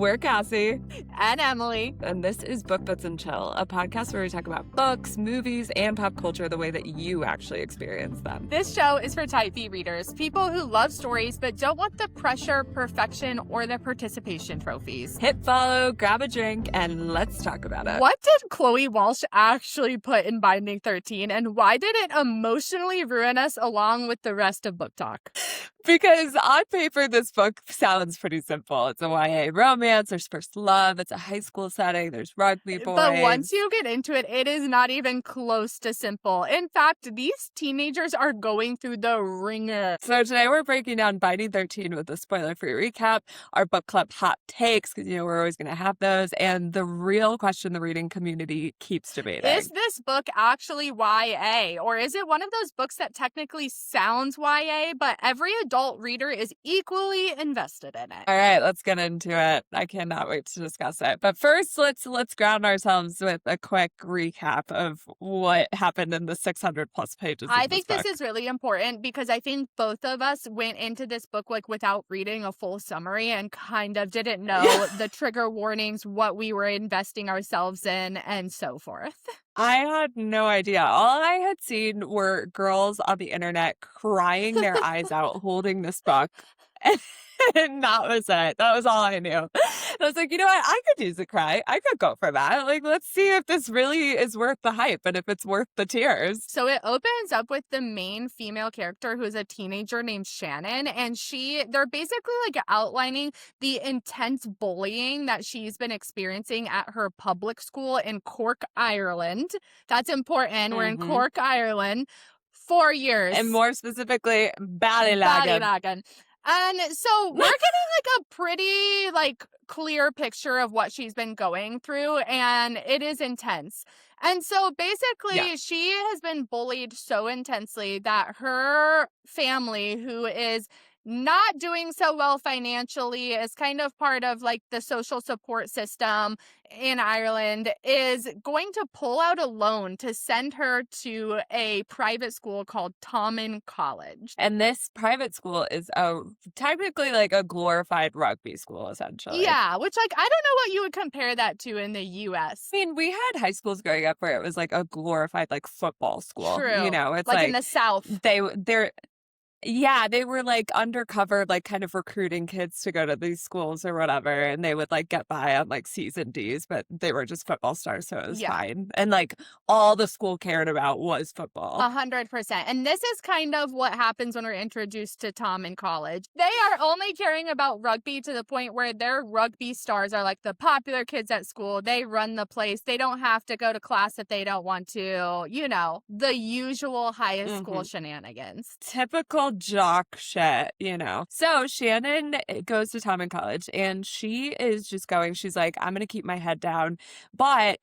We're Cassie. And Emily. And this is Book Butts and Chill, a podcast where we talk about books, movies, and pop culture the way that you actually experience them. This show is for type B readers, people who love stories but don't want the pressure, perfection, or the participation trophies. Hit follow, grab a drink, and let's talk about it. What did Chloe Walsh actually put in Binding 13, and why did it emotionally ruin us along with the rest of BookTok? Because on paper, this book sounds pretty simple. It's a YA romance, there's first love, it's a high school setting, there's rugby boys. But once you get into it, it is not even close to simple. In fact, these teenagers are going through the ringer. So today we're breaking down Binding 13 with a spoiler-free recap, our book club hot takes, because we're always going to have those, and the real question the reading community keeps debating. Is this book actually YA? Or is it one of those books that technically sounds YA, but every adult reader is equally invested in it? All right, let's get into it. I cannot wait to discuss it. But first, let's ground ourselves with a quick recap of what happened in the 600 plus pages of I think this is really important because I think both of us went into this book without reading a full summary and kind of didn't know the trigger warnings, what we were investing ourselves in, and so forth. I had no idea. All I had seen were girls on the internet crying their eyes out holding this book. And that was it. That was all I knew. And I was like, you know what? I could use a cry. I could go for that. Let's see if this really is worth the hype and if it's worth the tears. So it opens up with the main female character who is a teenager named Shannon. And they're basically outlining the intense bullying that she's been experiencing at her public school in Cork, Ireland. That's important. We're in Cork, Ireland. 4 years. And more specifically, Ballylagan. And so we're getting a pretty clear picture of what she's been going through, and it is intense. And so basically she has been bullied so intensely that her family, who is not doing so well financially, is kind of part of the social support system in Ireland, is going to pull out a loan to send her to a private school called Tommen College. And this private school is technically a glorified rugby school, essentially. Yeah, which I don't know what you would compare that to in the U.S. I mean, we had high schools growing up where it was a glorified football school. True. It's in the South. They were undercover, kind of recruiting kids to go to these schools or whatever. And they would get by on season Ds, but they were just football stars. So it was fine. And all the school cared about was football. 100%. And this is kind of what happens when we're introduced to Tommen College. They are only caring about rugby to the point where their rugby stars are the popular kids at school. They run the place. They don't have to go to class if they don't want to. The usual high school shenanigans. Typical jock shit, So Shannon goes to Tommen College and she is just going, she's like, I'm going to keep my head down. But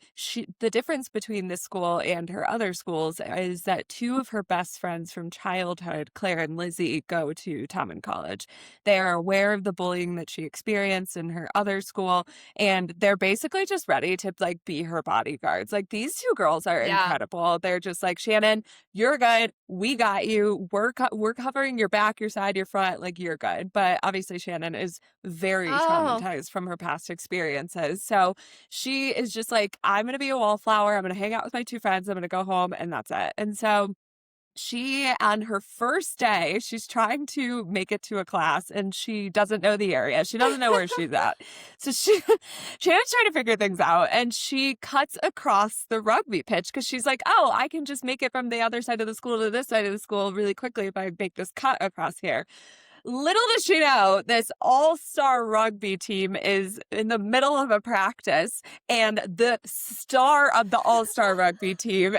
the difference between this school and her other schools is that two of her best friends from childhood, Claire and Lizzie, go to Tommen College. They are aware of the bullying that she experienced in her other school, and they're basically just ready to be her bodyguards. These two girls are incredible. They're just Shannon, you're good. We got you. We're covering your back, your side, your front, you're good. But obviously Shannon is very traumatized from her past experiences. So she is just I'm going to be a wallflower. I'm going to hang out with my two friends. I'm going to go home and that's it. And so she, on her first day, she's trying to make it to a class and she doesn't know the area. She doesn't know where she's at. So Shannon's trying to figure things out and she cuts across the rugby pitch because she's like, oh, I can just make it from the other side of the school to this side of the school really quickly if I make this cut across here. Little does she know, this all-star rugby team is in the middle of a practice, and the star of the all-star rugby team,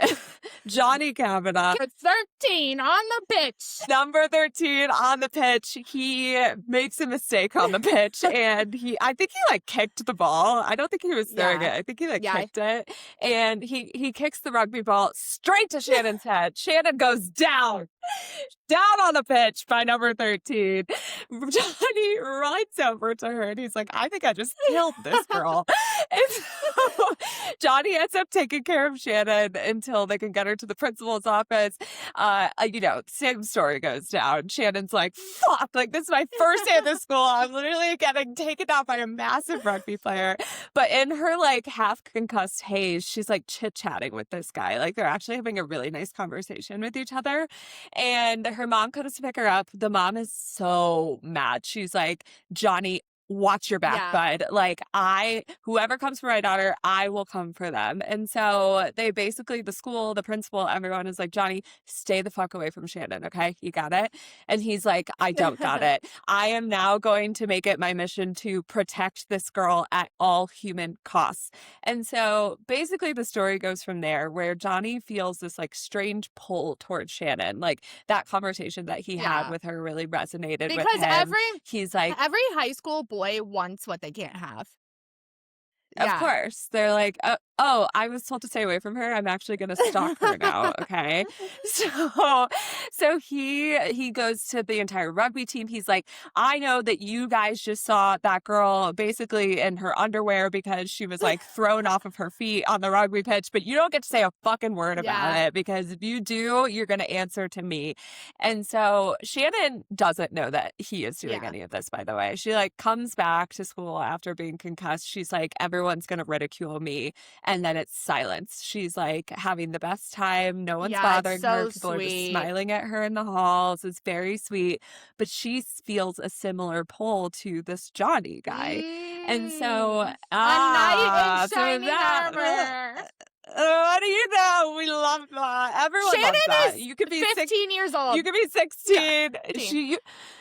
Johnny Kavanagh, 13 on the pitch. Number 13 on the pitch. He makes a mistake on the pitch, and I think he kicked the ball. I don't think he was throwing it. I think he kicked it, and he kicks the rugby ball straight to Shannon's head. Shannon goes down on the pitch by number 13. Johnny runs over to her and he's like, I think I just killed this girl. And so Johnny ends up taking care of Shannon until they can get her to the principal's office. Same story goes down. Shannon's like, fuck, like this is my first day at the school. I'm literally getting taken out by a massive rugby player. But in her like half concussed haze, she's like chit-chatting with this guy. Like they're actually having a really nice conversation with each other. And her mom comes to pick her up. The mom is so mad. She's like, Johnny, watch your back, bud. Like whoever comes for my daughter, I will come for them. And so they basically, the school, the principal, everyone is like, Johnny, stay the fuck away from Shannon. Okay. You got it. And he's like, I don't got it. I am now going to make it my mission to protect this girl at all human costs. And so basically the story goes from there where Johnny feels this like strange pull towards Shannon. Like that conversation that he had with her really resonated with him. He's like, every high school boy wants what they can't have. Of course. They're like, I was told to stay away from her. I'm actually going to stalk her now. Okay. So he goes to the entire rugby team. He's like, I know that you guys just saw that girl basically in her underwear because she was like thrown off of her feet on the rugby pitch, but you don't get to say a fucking word about it because if you do, you're going to answer to me. And so Shannon doesn't know that he is doing any of this, by the way. She like comes back to school after being concussed. She's like, everyone's going to ridicule me. And then it's silence. She's like having the best time. No one's bothering her. People are just smiling at her in the halls. It's very sweet. But she feels a similar pull to this Johnny guy. And so a knight in shining armor. What do you know? We love that. Everyone Shannon loves that. is you could be 15 years old. You could be 16. You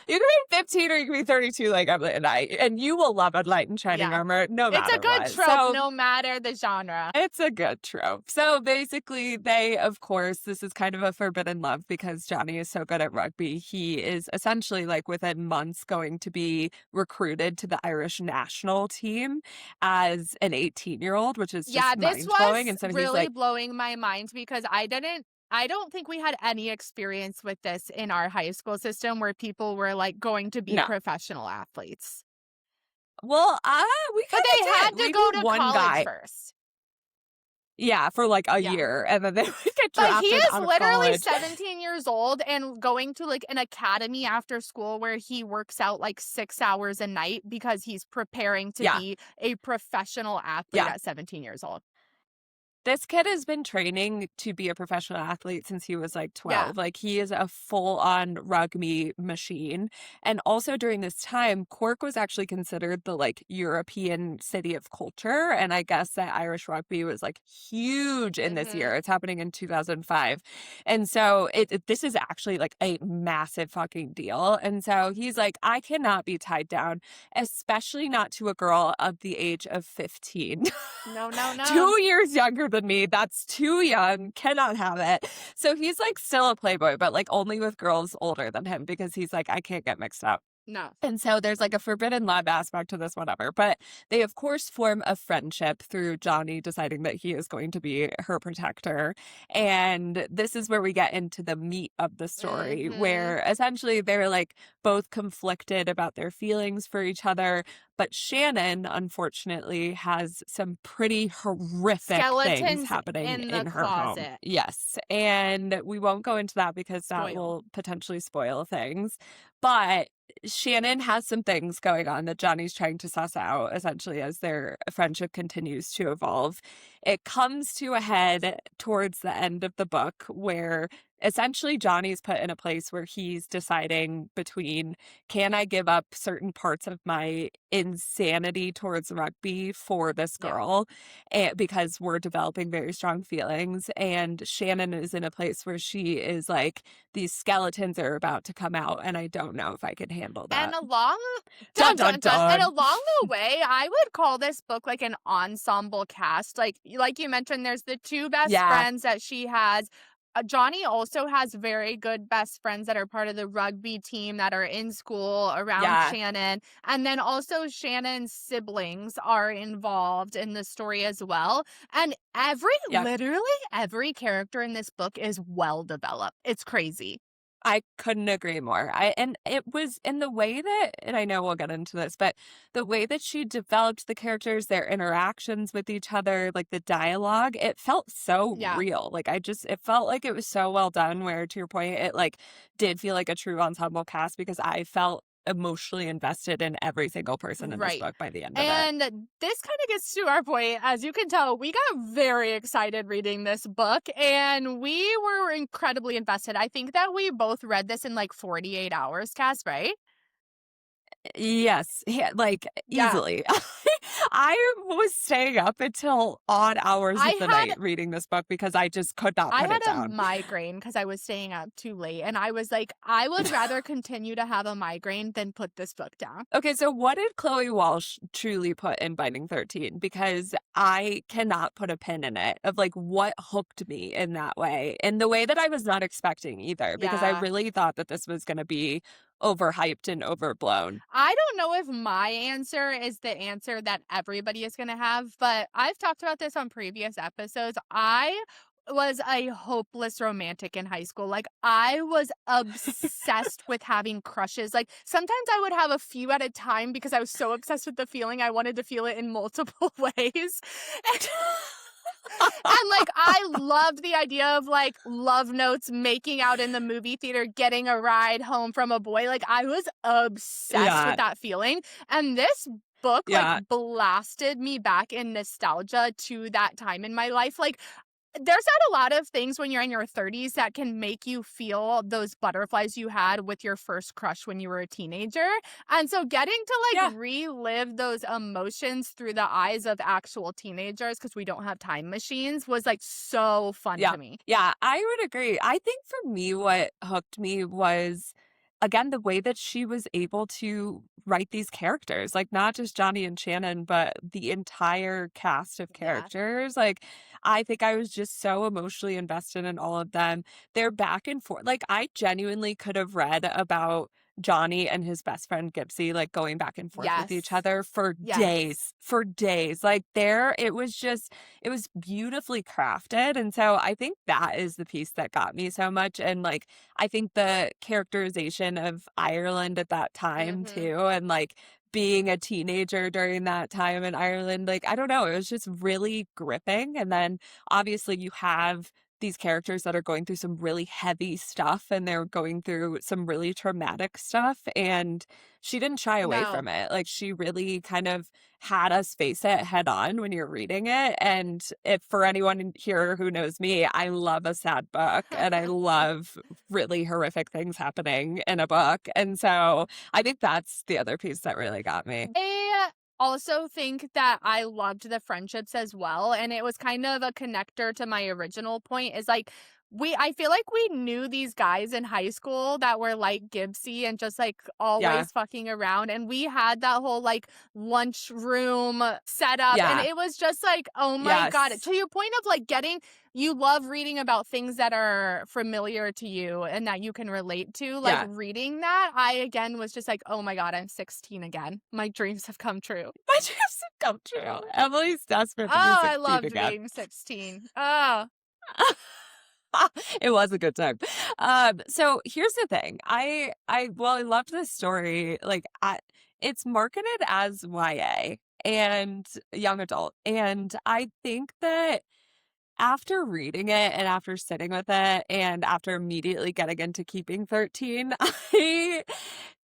could be 15 or you could be 32 like Emily and I. And you will love a knight in shining armor no matter what. It's a good trope no matter the genre. It's a good trope. So basically they, of course, this is kind of a forbidden love because Johnny is so good at rugby. He is essentially like within months going to be recruited to the Irish national team as an 18-year-old, which is just mind-blowing. And so really blowing my mind because I don't think we had any experience with this in our high school system where people were like going to be professional athletes. Well, we but they had to go to college first. Yeah, for like a year, and then they would get drafted. But he is out of literally college. 17 years old and going to like an academy after school where he works out like 6 hours a night because he's preparing to be a professional athlete at 17 years old. This kid has been training to be a professional athlete since he was like 12. Like he is a full-on rugby machine. And also during this time, Cork was actually considered the like European city of culture. And I guess that Irish rugby was like huge in this year. It's happening in 2005. And so this is actually like a massive fucking deal. And so he's like, I cannot be tied down, especially not to a girl of the age of 15. No. 2 years younger than me. That's too young. Cannot have it. So he's like still a playboy, but like only with girls older than him because he's like, I can't get mixed up. No. And so there's like a forbidden love aspect to this, whatever. But they, of course, form a friendship through Johnny deciding that he is going to be her protector. And this is where we get into the meat of the story, where essentially they're like both conflicted about their feelings for each other. But Shannon, unfortunately, has some pretty horrific things happening in her home. Yes. And we won't go into that because that will potentially spoil things. But Shannon has some things going on that Johnny's trying to suss out, essentially, as their friendship continues to evolve. It comes to a head towards the end of the book where essentially Johnny's put in a place where he's deciding between, can I give up certain parts of my insanity towards rugby for this girl because we're developing very strong feelings, and Shannon is in a place where she is like, these skeletons are about to come out and I don't know if I can handle that. And along and along the way, I would call this book like an ensemble cast. Like you mentioned, there's the two best friends that she has. Johnny also has very good best friends that are part of the rugby team that are in school around Shannon. And then also Shannon's siblings are involved in the story as well. And literally every character in this book is well developed. It's crazy. I couldn't agree more. And it was in the way that, and I know we'll get into this, but the way that she developed the characters, their interactions with each other, like the dialogue, it felt so Yeah. real. Like it felt like it was so well done where, to your point, it like did feel like a true ensemble cast because I felt emotionally invested in every single person in this Right. book by the end of it. And this kind of gets to our point. As you can tell, we got very excited reading this book and we were incredibly invested. I think that we both read this in like 48 hours, Cass, right? Yes, yeah, like, Yeah. easily. I was staying up until odd hours I of the had night reading this book because I just could not I put had it a down. migraine because I was staying up too late, and I was like, I would rather continue to have a migraine than put this book down. Okay, so what did Chloe Walsh truly put in Binding 13? Because I cannot put a pin in it of, like, what hooked me in that way, in the way that I was not expecting either, because I Yeah. really thought that this was gonna be overhyped and overblown. I don't know if my answer is the answer that everybody is going to have, but I've talked about this on previous episodes. I was a hopeless romantic in high school. Like, I was obsessed with having crushes. Like, sometimes I would have a few at a time because I was so obsessed with the feeling. I wanted to feel it in multiple ways. And like I loved the idea of like love notes, making out in the movie theater, getting a ride home from a boy. Like I was obsessed with Yeah, that feeling. And this book like yeah. blasted me back in nostalgia to that time in my life. Like there's not a lot of things when you're in your 30s that can make you feel those butterflies you had with your first crush when you were a teenager. And so getting to Yeah. like relive those emotions through the eyes of actual teenagers because we don't have time machines was like so fun Yeah. to me. Yeah, I would agree. I think for me, what hooked me was, again, the way that she was able to write these characters, like not just Johnny and Shannon, but the entire cast of Yeah. characters. Like, I think I was just so emotionally invested in all of them. They're back and forth. Like, I genuinely could have read about Johnny and his best friend Gipsy, like going back and forth with each Yes. other Yes. for days. Like, it was just, it was beautifully crafted. And so I think that is the piece that got me so much. And like, I think the characterization of Ireland at that time Mhm. too, and like being a teenager during that time in Ireland, like, I don't know, it was just really gripping. And then obviously you have these characters that are going through some really heavy stuff and they're going through some really traumatic stuff. And she didn't shy away No. from it. Like, she really kind of had us face it head on when you're reading it. And if for anyone here who knows me, I love a sad book and I love really horrific things happening in a book. And so I think that's the other piece that really got me. I also think that I loved the friendships as well. And it was kind of a connector to my original point is like, I feel like we knew these guys in high school that were like Gibbsy and just like Yeah. always fucking around. And we had that whole like lunchroom setup. And Yeah. it was just like, oh my God. Yes. To your point of like you love reading about things that are familiar to you and that you can relate to. Like Yeah. reading that, I again was just like, oh my God, I'm 16 again. My dreams have come true. My dreams have come true. Emily's desperate to be Oh, I 16 loved again. being 16. Oh, It was a good time. So here's the thing. Well, I loved this story. Like, it's marketed as YA and young adult. And I think that after reading it and after sitting with it and after immediately getting into keeping 13, I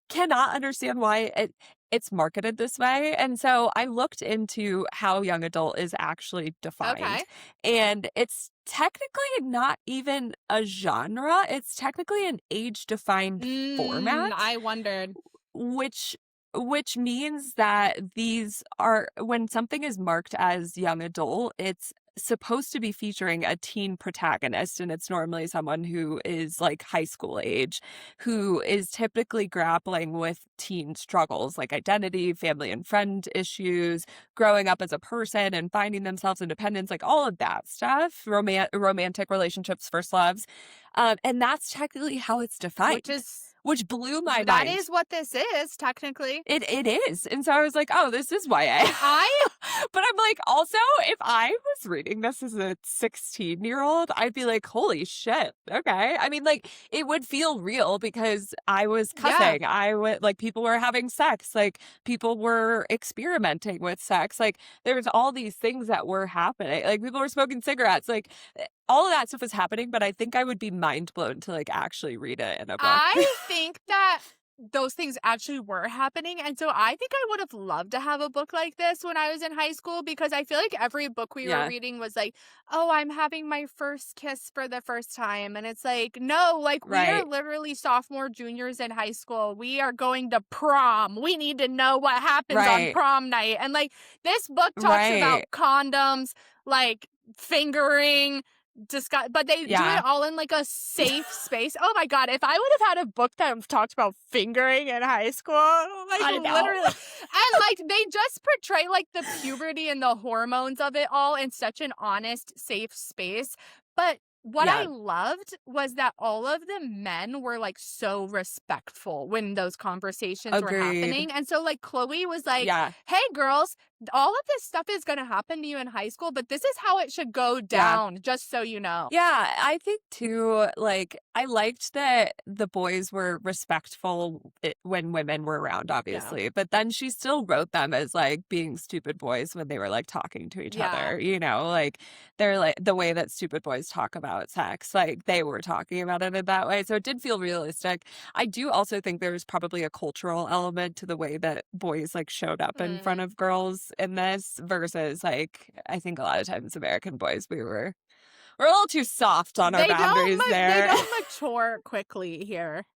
cannot understand why it's marketed this way. And so I looked into how young adult is actually okay. defined. And it's technically not even a genre. It's technically an age-defined format, I wondered. which means that these are, when something is marked as young adult, it's supposed to be featuring a teen protagonist, and it's normally someone who is like high school age, who is typically grappling with teen struggles like identity, family and friend issues, growing up as a person and finding themselves independence, like all of that stuff, romantic relationships, first loves. And that's technically how it's Which defined, is which blew my that mind. is what this is technically. It is. And so I was like, oh, this is YA. I But I'm like, also, if I was reading this as a 16-year-old, I'd be like, holy shit. Okay. I mean, like, it would feel real because I was Yeah. cussing. I would, like, people were having sex. Like, people were experimenting with sex. Like, there was all these things that were happening. Like, people were smoking cigarettes. Like, all of that stuff was happening, but I think I would be mind blown to, like, actually read it in a book. I think that those things actually were happening. And so I think I would have loved to have a book like this when I was in high school, because I feel like every book we were Yeah. reading was like, oh, I'm having my first kiss for the first time. And it's like, no, like we are Right. literally sophomore, juniors in high school. We are going to prom. We need to know what happens on Right. prom night. And like this book talks about Right. condoms, like fingering, but they do Yeah. it all in like a safe space. Oh my god, if I would have had a book that talked about fingering in high school, like I know. literally, and like they just portray like the puberty and the hormones of it all in such an honest, safe space. But what I Yeah. loved was that all of the men were like so respectful when those conversations were Agreed. happening. And so like Chloe was like, Yeah. hey girls, all of this stuff is going to happen to you in high school, but this is how it should go Yeah. down, just so you know. Yeah, I think too, like, I liked that the boys were respectful when women were around, Yeah. obviously, but then she still wrote them as like being stupid boys when they were like talking to each Yeah. other, like they're like the way that stupid boys talk about sex, like they were talking about it in that way. So it did feel realistic. I do also think there's probably a cultural element to the way that boys like showed up in front Mm. of girls in this versus like, I think a lot of times American boys, we're a little too soft on our boundaries They there. don't mature quickly here.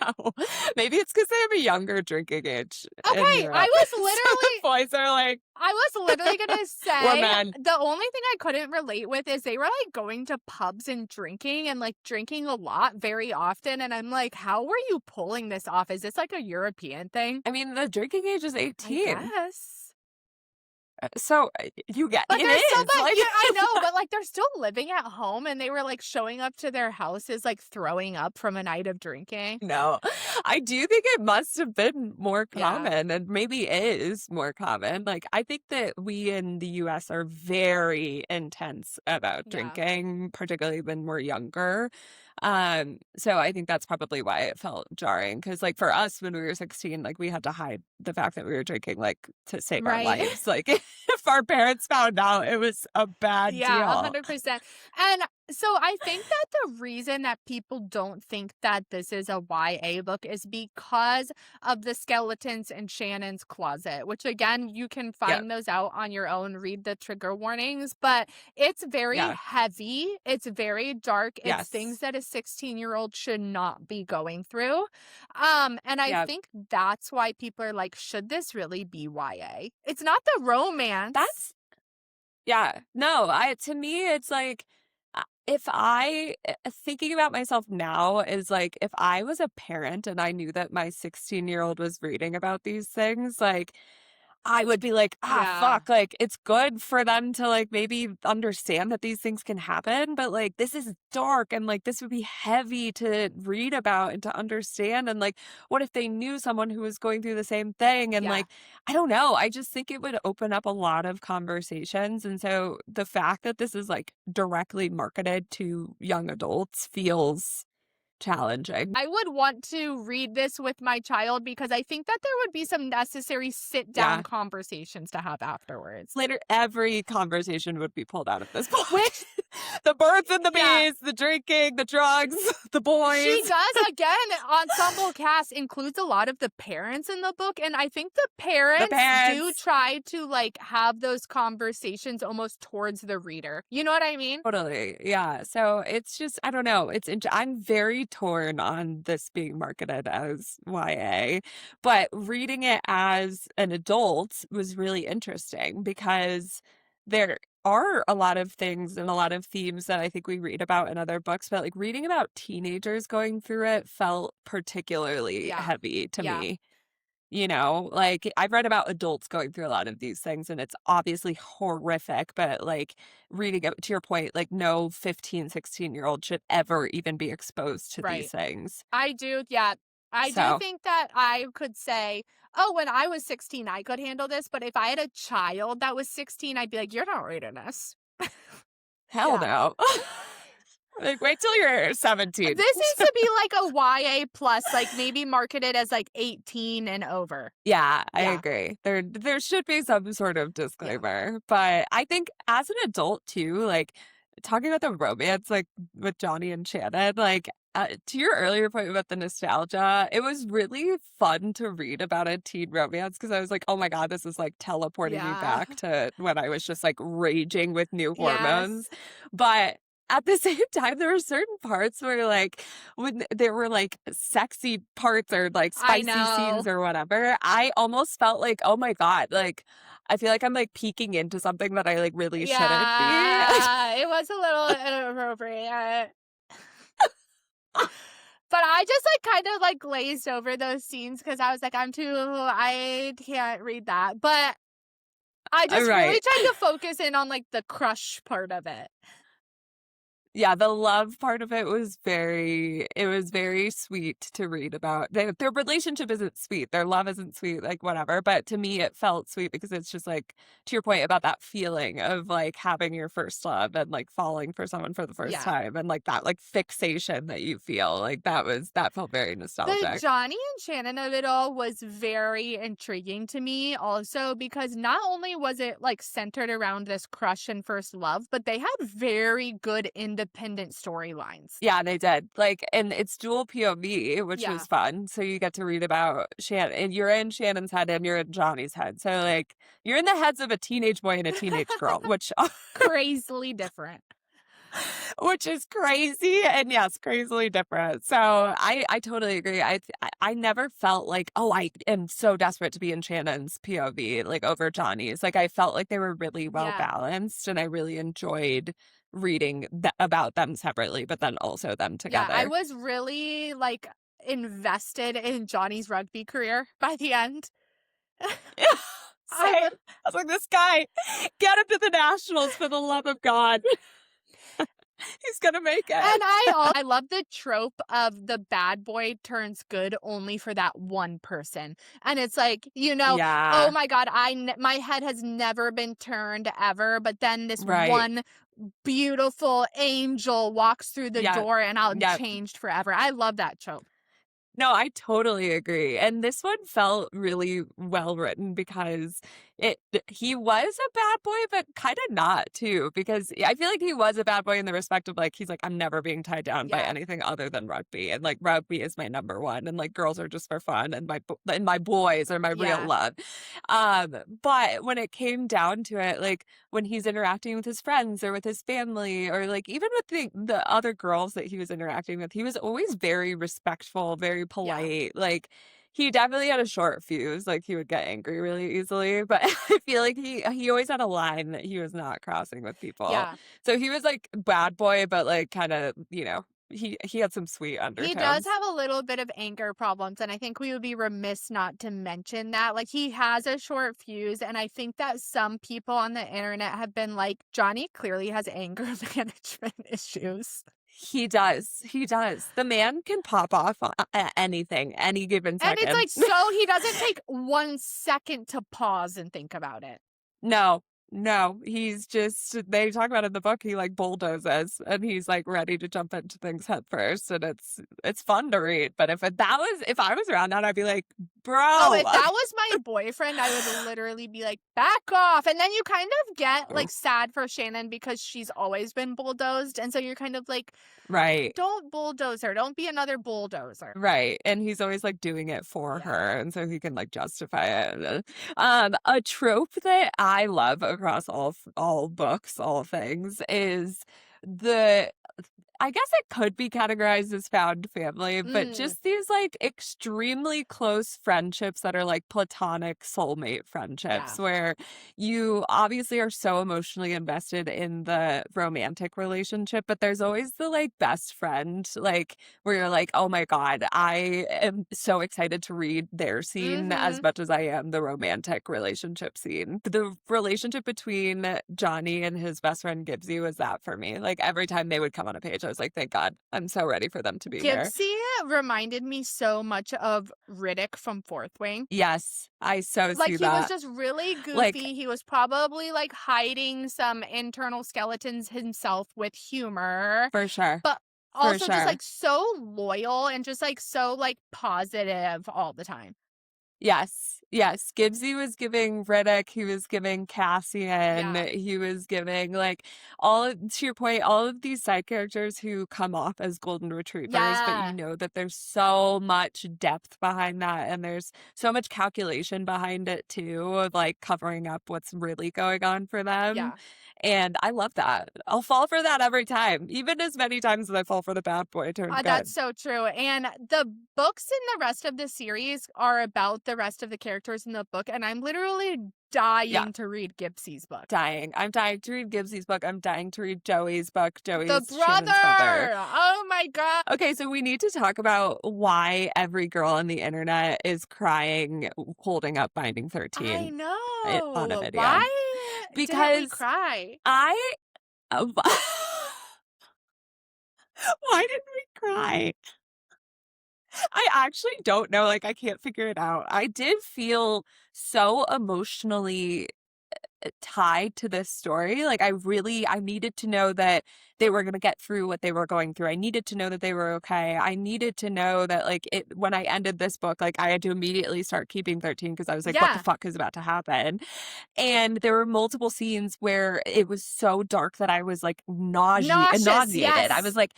No. Maybe it's because they have a younger drinking age in Okay, Europe. So the boys are like, I was literally gonna we're say men. the only thing I couldn't relate with is they were like going to pubs and drinking and like drinking a lot very often, and I'm like, how were you pulling this off? Is this like a European thing? I mean, the drinking age is I 18. guess. So you get But it there's so is. much, Like, yeah, I know, but like they're still living at home and they were like showing up to their houses like throwing up from a night of drinking. no, I do think it must have been more Yeah. common and maybe is more common. Like, I think that we in the US are very intense about Yeah. drinking, particularly when we're younger. So I think that's probably why it felt jarring. Cause like for us when we were 16, like we had to hide the fact that we were drinking, like to save our Right. lives. Like if our parents found out, it was a bad Yeah, deal. 100%. And so I think that the reason that people don't think that this is a YA book is because of the skeletons in Shannon's closet, which again, you can Yeah. find those out on your own, read the trigger warnings, but it's very Yeah. heavy. It's very dark. It's things Yes. that a 16-year-old should not be going through. And I Yeah. think that's why people are like, should this really be YA? It's not the romance. That's Yeah. No, to me, it's like, if thinking about myself now is like, if I was a parent and I knew that my 16-year-old was reading about these things, like, I would be like, Yeah. fuck, like, it's good for them to, like, maybe understand that these things can happen, but, like, this is dark and, like, this would be heavy to read about and to understand, and, like, what if they knew someone who was going through the same thing, and, Yeah. like, I don't know, I just think it would open up a lot of conversations, and so the fact that this is, like, directly marketed to young adults feels challenging. I would want to read this with my child because I think that there would be some necessary sit down Yeah. conversations to have afterwards. Later, every conversation would be pulled out of this book. Which, The birds and the yeah, bees, the drinking, the drugs, the she boys. does again. Ensemble cast includes a lot of the parents in the book, and I think the The parents do parents. try to like have those conversations almost towards the reader. You know what I mean? Totally. Yeah. So it's just, I don't know. I'm very torn on this being marketed as YA, but reading it as an adult was really interesting because there are a lot of things and a lot of themes that I think we read about in other books, but like reading about teenagers going through it felt particularly Yeah. heavy to Yeah. me. Like I've read about adults going through a lot of these things and it's obviously horrific, but like reading it to your point, like no 15, 16-year-old should ever even be exposed to these Right. things. I do. Yeah. I do So, think that I could say, oh, when I was 16, I could handle this. But if I had a child that was 16, I'd be like, you're not reading this. hell Yeah. no. Like, wait till you're 17. This needs to be like a YA plus, like maybe marketed as like 18 and over. Yeah, I Yeah. agree. There should be some sort of Yeah. disclaimer, but I think as an adult too, like talking about the romance, like with Johnny and Shannon, like to your earlier point about the nostalgia, it was really fun to read about a teen romance because I was like, oh my God, this is like teleporting me Yeah. back to when I was just like raging with new hormones. Yes. But at the same time, there were certain parts where, like, when there were like sexy parts or like I spicy know. scenes or whatever, I almost felt like, oh my God, like, I feel like I'm like peeking into something that I like really shouldn't be. Yeah. It was a little inappropriate. But I just like kind of like glazed over those scenes because I was like, I can't read that. But I just really Right. tried to focus in on like the crush part of it. Yeah, the love part of it was very sweet to read about. Their relationship isn't sweet. Their love isn't sweet, like whatever. But to me, it felt sweet because it's just like, to your point about that feeling of like having your first love and like falling for someone for the first Yeah. time and like that like fixation that you feel like that felt very The nostalgic. Johnny and Shannon of it all was very intriguing to me also because not only was it like centered around this crush and first love, but they had very good independent storylines. Yeah, they did. Like, and it's dual POV, which Yeah. was fun. So you get to read about Shannon, and you're in Shannon's head and you're in Johnny's head. So like, you're in the heads of a teenage boy and a teenage girl, Crazily different. which is crazy, and yes, crazily different. So I totally agree. I never felt like, oh, I am so desperate to be in Shannon's POV like over Johnny's. Like I felt like they were really well Yeah. balanced, and I really enjoyed reading about them separately, but then also them Yeah. I together. was really like invested in Johnny's rugby career by the end. Yeah, same. I I was like, this guy, get him to the Nationals for the love of God. He's gonna make it. And I love the trope of the bad boy turns good only for that one person. And it's like, oh Yeah, my God, my head has never been turned ever. But then this right. one beautiful angel walks through the Yeah, door and I'm yeah. changed forever. I love that trope. No, I totally agree. And this one felt really well written because he was a bad boy, but kind of not too, because I feel like he was a bad boy in the respect of like, he's like, I'm never being tied down by Yeah. anything other than rugby. And like rugby is my number one. And like girls are just for fun. And my boys are my real Yeah. love. But when it came down to it, like when he's interacting with his friends or with his family, or like even with the other girls that he was interacting with, he was always very respectful, very Yeah. polite. Like he definitely had a short fuse. Like he would get angry really easily, but I feel like he always had a line that he was not crossing with people. Yeah. So he was like bad boy, but like kind of, he had some sweet He does undertones. have a little bit of anger problems, and I think we would be remiss not to mention that. Like, he has a short fuse, and I think that some people on the internet have been like, Johnny clearly has anger management issues. He does. He does. The man can pop off at anything, any given And it's second. like, so he doesn't take 1 second to pause and think about it. No, he's just, they talk about in the book, he like bulldozes and he's like ready to jump into things head first. And it's fun to read. But if I was around that, I'd be like, bro. Oh, if that was my boyfriend, I would literally be like, back off. And then you kind of get like sad for Shannon because she's always been bulldozed. And so you're kind of like, Right. don't bulldoze her. Don't be another bulldozer. Right. And he's always like doing it for her. And so he can like justify it. A trope that I love across all books, all things is I guess it could be categorized as found family, but just these like extremely close friendships that are like platonic soulmate friendships where you obviously are so emotionally invested in the romantic relationship, but there's always the like best friend, like where you're like, oh my God, I am so excited to read their scene as much as I am the romantic relationship scene. The relationship between Johnny and his best friend Gibbsy was that for me. Like every time they would come on a page, I was like, thank God. I'm so ready for them to be here. Gibbsy reminded me so much of Riddick from Fourth Wing. Yes, I so Like, see he was that. just really Like, goofy. He was probably, like, hiding some internal skeletons himself with humor, for sure. but For also just, sure. like, so loyal and just, like, so, like, positive all the time. Yes, yes. Gibbsy was giving Riddick, he was giving Cassian, Yeah. he was giving, like, to your point, all of these side characters who come off as golden retrievers, but you Yeah. know that there's so much depth behind that, and there's so much calculation behind it too, of, like, covering up what's really going on for them, Yeah. and I love that. I'll fall for that every time, even as many times as I fall for the bad boy turned That's good. so true, and the books in the rest of the series are about the rest of the characters in the book, and I'm literally Yeah. dying to read Gibbsy's book. Dying. I'm dying to read Gibbsy's book. I'm dying to read Joey's book. The Joey's Shannon's brother. brother! Oh my god. Okay, so we need to talk about why every girl on the internet is crying holding up Binding I 13 on a know. video. Why didn't we Because cry? I why didn't we cry? I actually don't know. Like, I can't figure it out. I did feel so emotionally tied to this story. Like, I needed to know that they were going to get through what they were going through. I needed to know that they were okay. I needed to know that, like, when I ended this book, like, I had to immediately start keeping 13 because I was like, what the Yeah. fuck is about to happen? And there were multiple scenes where it was so dark that I was like Nauseous, nauseated. I yes. was like,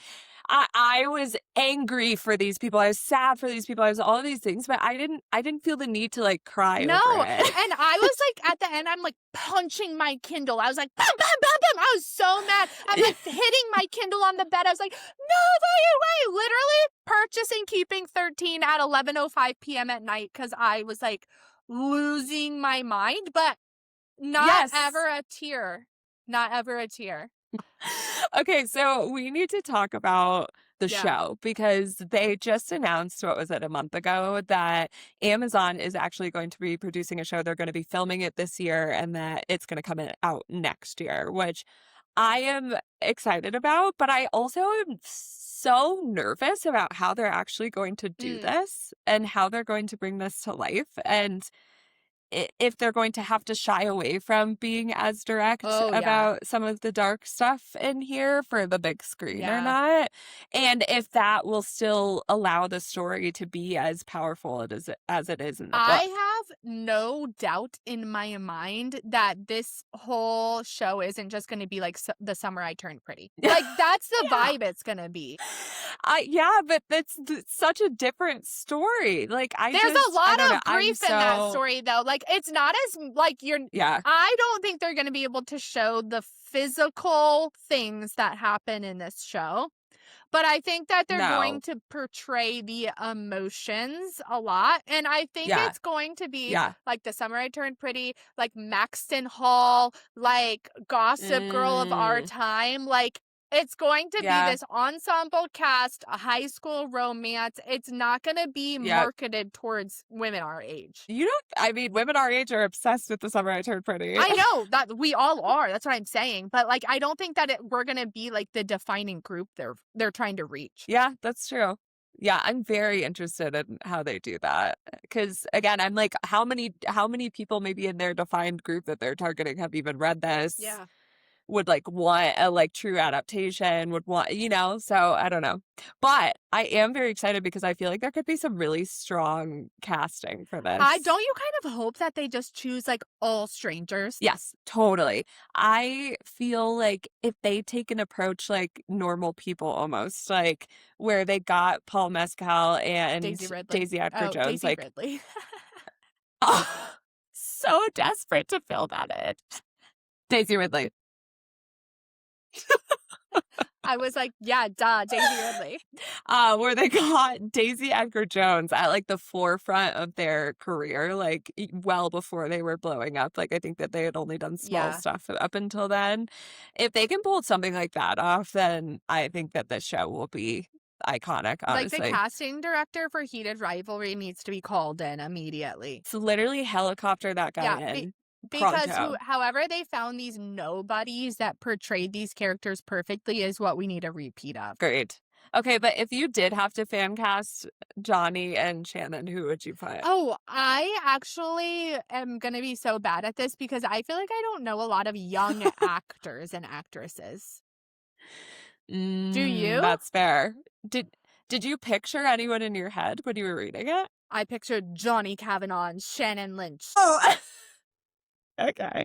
I was angry for these people. I was sad for these people. I was all of these things, but I didn't feel the need to like cry No, over it. and I was like, at the end, I'm like punching my Kindle. I was like, bam, bam, bam, bam. I was so mad. I'm like hitting my Kindle on the bed. I was like, no fucking way. Literally purchasing Keeping 13 at 11:05 p.m. at night because I was like losing my mind, but not Yes. ever a tear. Not ever a tear. Okay, so we need to talk about the Yeah. show because they just announced, what was it, a month ago, that Amazon is actually going to be producing a show. They're going to be filming it this year and that it's going to come out next year, which I am excited about, but I also am so nervous about how they're actually going to do this and how they're going to bring this to life. And if they're going to have to shy away from being as direct about some of the dark stuff in here for the big screen or not, and if that will still allow the story to be as powerful as it is in the book. I have no doubt in my mind that this whole show isn't just going to be like The Summer I Turned Pretty. Like, that's the vibe it's going to be. Yeah, but that's such a different story. Like, There's a lot of grief in that story, though. Like, it's not as like I don't think they're going to be able to show the physical things that happen in this show. But I think that they're going to portray the emotions a lot. And I think it's going to be like The Summer I Turned Pretty, like Maxton Hall, like Gossip Girl of our time. Like, it's going to be this ensemble cast, a high school romance. It's not going to be marketed towards women our age. Women our age are obsessed with The Summer I Turned Pretty. I know that we all are. That's what I'm saying. But like, I don't think that we're going to be like the defining group they're trying to reach. Yeah, that's true. Yeah, I'm very interested in how they do that. Because again, I'm like, how many people maybe in their defined group that they're targeting have even read this? Yeah. Would like want a like true adaptation, would want, so I don't know. But I am very excited because I feel like there could be some really strong casting for this. Don't you kind of hope that they just choose like all strangers? Yes, totally. I feel like if they take an approach like Normal People almost, like where they got Paul Mescal and Daisy Edgar-Jones. Daisy like Ridley. So desperate to fill that in. Daisy Ridley. I was like, yeah, duh, Daisy Ridley. Where they got Daisy Edgar-Jones at like the forefront of their career, like well before they were blowing up. Like, I think that they had only done small stuff up until then. If they can pull something like that off, then I think that this show will be iconic, honestly. Like, the casting director for Heated Rivalry needs to be called in immediately. It's literally helicopter that guy in. Because pronto. however they found these nobodies that portrayed these characters perfectly is what we need a repeat of. Great. Okay, but if you did have to fan cast Johnny and Shannon, who would you put? Oh, I actually am gonna be so bad at this because I feel like I don't know a lot of young actors and actresses. Do you? That's fair. Did you picture anyone in your head when you were reading it? I pictured Johnny Kavanaugh and Shannon Lynch. Oh, okay.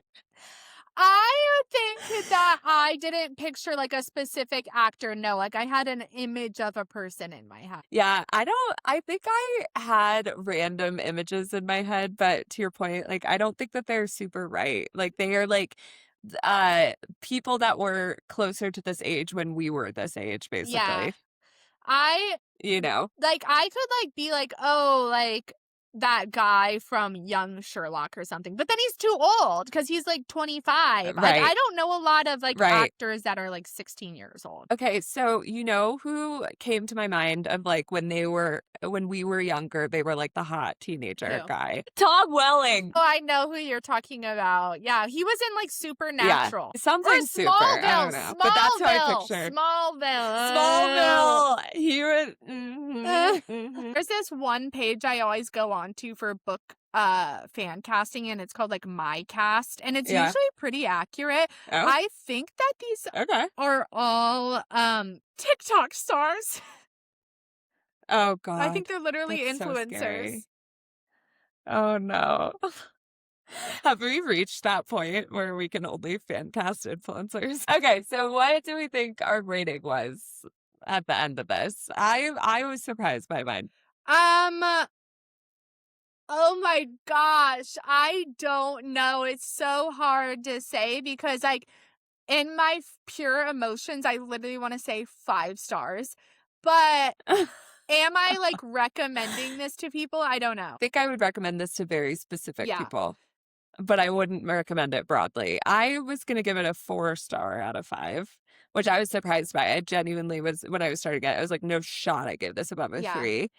I think that I didn't picture like a specific actor. No, like I had an image of a person in my head. Yeah, I think I had random images in my head, but to your point, like I don't think that they're super right. Like they are like people that were closer to this age when we were this age, Yeah. basically. I You know? Like, I could, like, be like, "Oh, like, that guy from Young Sherlock or something," but then he's too old because he's, like, 25. Like, I Right. don't know a lot of, like, Right. actors that are, like, 16 years old. Okay, so you know who came to my mind of like when we were younger, they were like the hot teenager Who? guy. Tom Welling. Oh, I know who you're talking about. Yeah, he was in, like, Yeah. Supernatural. Something Or super. I don't know. But that's who I pictured. Smallville. Smallville. He was mhm. There's this one page I always go on to for book fan casting, and it's called like My Cast, and it's Yeah. usually pretty accurate. Oh, I think that these okay. are all TikTok stars. Oh God. I think they're literally That's so influencers. scary. Oh no. Have we reached that point where we can only fan cast influencers? Okay, so what do we think our rating was at the end of this? I was surprised by mine. Oh my gosh, I don't know. It's so hard to say because like in my pure emotions, I literally want to say 5 stars. But am I like recommending this to people? I don't know. I think I would recommend this to very specific Yeah. people, but I wouldn't recommend it broadly. I was going to give it a 4-star out of 5, which I was surprised by. I genuinely was, when I was starting it, I was like, no shot I give this above a Yeah. 3.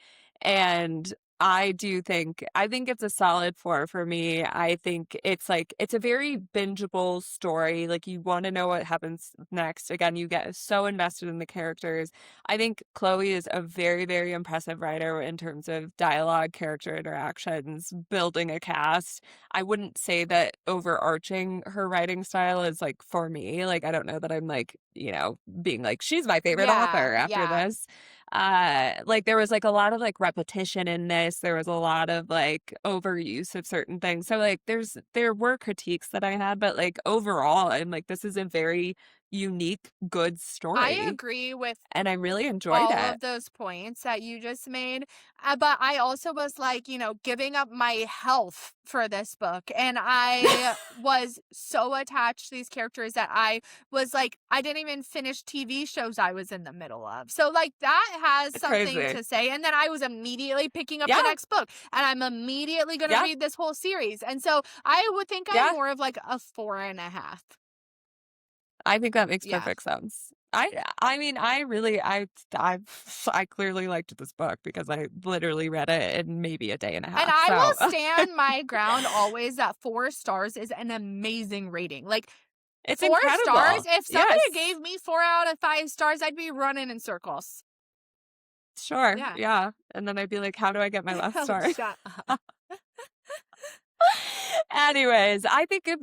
And I think it's a solid 4 for me. I think it's like, it's a very bingeable story. Like you want to know what happens next. Again, you get so invested in the characters. I think Chloe is a very, very impressive writer in terms of dialogue, character interactions, building a cast. I wouldn't say that overarching her writing style is like for me. Like, I don't know that I'm like, being like, she's my favorite author after this. Like there was like a lot of like repetition in this. There was a lot of like overuse of certain things. So like there were critiques that I had, but like overall, I'm like, this is a very unique, good story. I agree with and I really enjoyed all it. of those points that you just made. But I also was like, giving up my health for this book. And I was so attached to these characters that I was like, I didn't even finish TV shows I was in the middle of. So, like, that has something Crazy. to say. And then I was immediately picking up Yeah. the next book. And I'm immediately going to Yeah. read this whole series. And so I would think I'm Yeah. more of like a 4.5. I think that makes Yeah. perfect sense. I mean, I clearly liked this book because I literally read it in maybe a day and a half. And I will so stand my ground always that 4 stars is an amazing rating. Like, it's 4 incredible. stars, if somebody Yes. gave me 4 out of 5 stars, I'd be running in circles. Sure. Yeah. Yeah. And then I'd be like, how do I get my last Oh, star? shut up. Anyways, I think if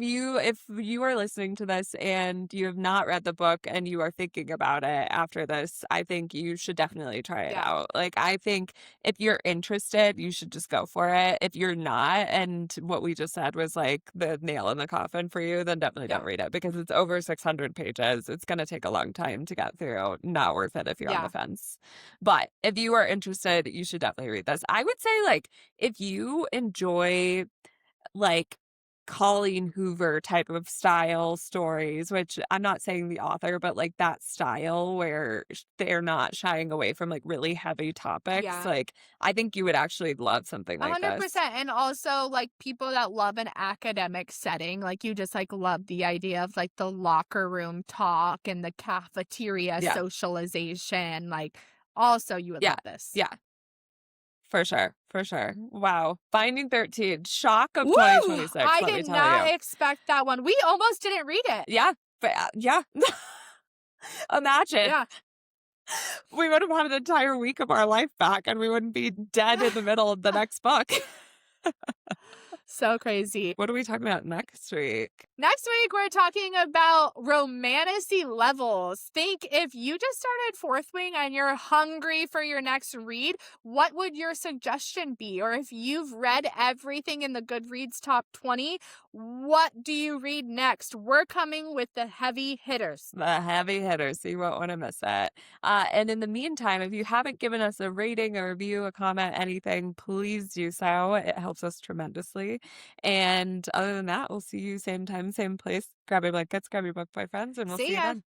you are listening to this and you have not read the book and you are thinking about it after this, I think you should definitely try it Yeah. out. Like, I think if you're interested, you should just go for it. If you're not, and what we just said was like the nail in the coffin for you, then definitely don't read it because it's over 600 pages. It's going to take a long time to get through. Not worth it if you're on the fence. But if you are interested, you should definitely read this. I would say, like, if you enjoy like Colleen Hoover type of style stories, which I'm not saying the author, but like that style where they're not shying away from like really heavy topics. Yeah. Like, I think you would actually love something like 100%. this. And also, like, people that love an academic setting, like, you just, like, love the idea of, like, the locker room talk and the cafeteria socialization. Like, also, you would love this. Yeah. For sure. For sure. Wow. Finding 13. Shock of Woo! 2026, I let me did tell not you. expect that one. We almost didn't read it. Yeah. But, yeah. Imagine. Yeah. We would have had an entire week of our life back and we wouldn't be dead in the middle of the next book. So crazy. What are we talking about next week? Next week, we're talking about romantasy levels. Think if you just started Fourth Wing and you're hungry for your next read, what would your suggestion be? Or if you've read everything in the Goodreads top 20, what do you read next? We're coming with the heavy hitters. The heavy hitters, so you won't want to miss it. And in the meantime, if you haven't given us a rating, a review, a comment, anything, please do so. It helps us tremendously. And other than that, we'll see you same time, same place. Grab your blankets, grab your book, boyfriends, and we'll see you ya. then.